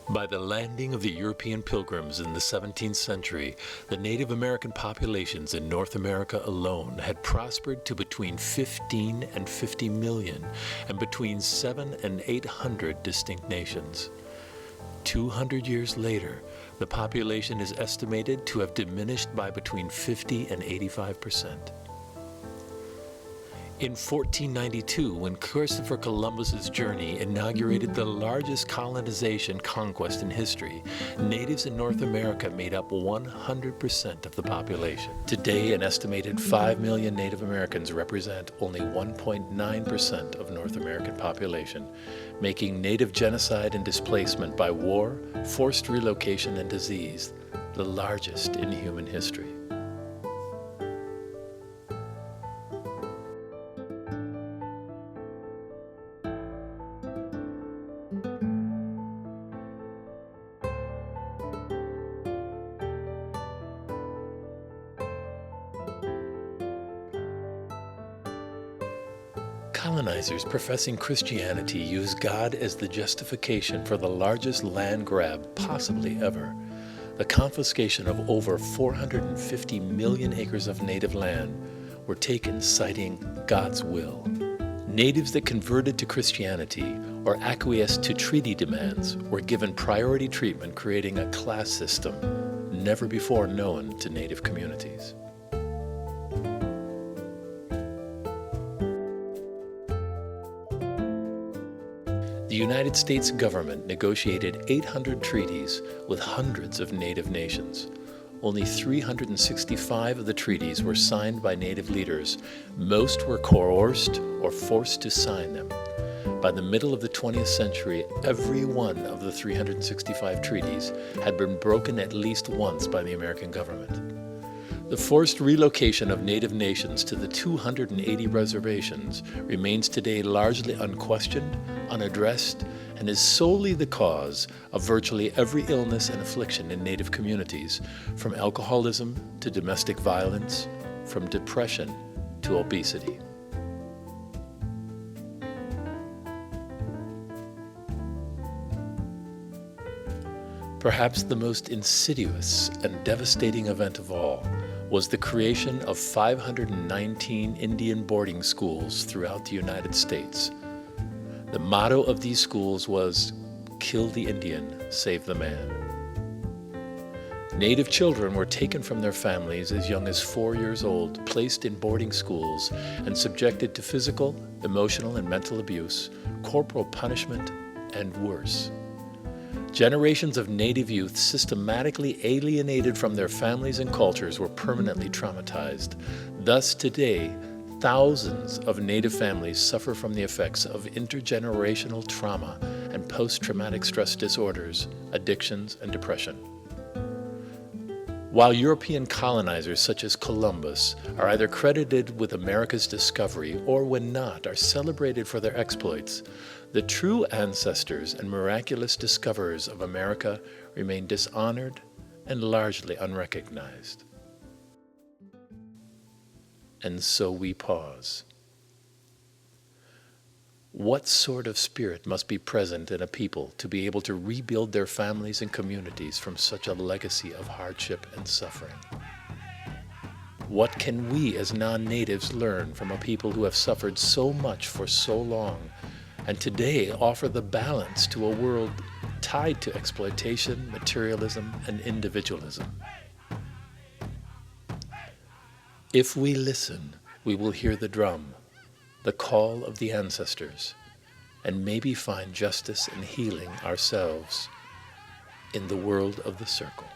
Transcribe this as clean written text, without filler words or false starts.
By the landing of the European pilgrims in the 17th century, the Native American populations in North America alone had prospered to between 15 and 50 million, and between 700 and 800 distinct nations. 200 years later, the population is estimated to have diminished by between 50 and 85%. In 1492, when Christopher Columbus's journey inaugurated the largest colonization conquest in history, natives in North America made up 100% of the population. Today, an estimated 5 million Native Americans represent only 1.9% of North American population, making Native genocide and displacement by war, forced relocation, and disease the largest in human history. Colonizers professing Christianity used God as the justification for the largest land grab possibly ever, the confiscation of over 450 million acres of native land were taken citing God's will. Natives that converted to Christianity or acquiesced to treaty demands were given priority treatment, creating a class system never before known to Native communities. The United States government negotiated 800 treaties with hundreds of Native nations. Only 365 of the treaties were signed by Native leaders. Most were coerced or forced to sign them. By the middle of the 20th century, every one of the 365 treaties had been broken at least once by the American government. The forced relocation of Native nations to the 280 reservations remains today largely unquestioned, unaddressed, and is solely the cause of virtually every illness and affliction in Native communities, from alcoholism to domestic violence, from depression to obesity. Perhaps the most insidious and devastating event of all was the creation of 519 Indian boarding schools throughout the United States. The motto of these schools was, "Kill the Indian, save the man." Native children were taken from their families as young as 4 years old, placed in boarding schools, and subjected to physical, emotional, and mental abuse, corporal punishment, and worse. Generations of Native youth systematically alienated from their families and cultures were permanently traumatized. Thus, today, thousands of Native families suffer from the effects of intergenerational trauma and post-traumatic stress disorders, addictions, and depression. While European colonizers such as Columbus are either credited with America's discovery or, when not, are celebrated for their exploits, the true ancestors and miraculous discoverers of America remain dishonored and largely unrecognized. And so we pause. What sort of spirit must be present in a people to be able to rebuild their families and communities from such a legacy of hardship and suffering? What can we as non-natives learn from a people who have suffered so much for so long, and today offer the balance to a world tied to exploitation, materialism, and individualism? If we listen, we will hear the drum, the call of the ancestors, and maybe find justice and healing ourselves in the world of the circle.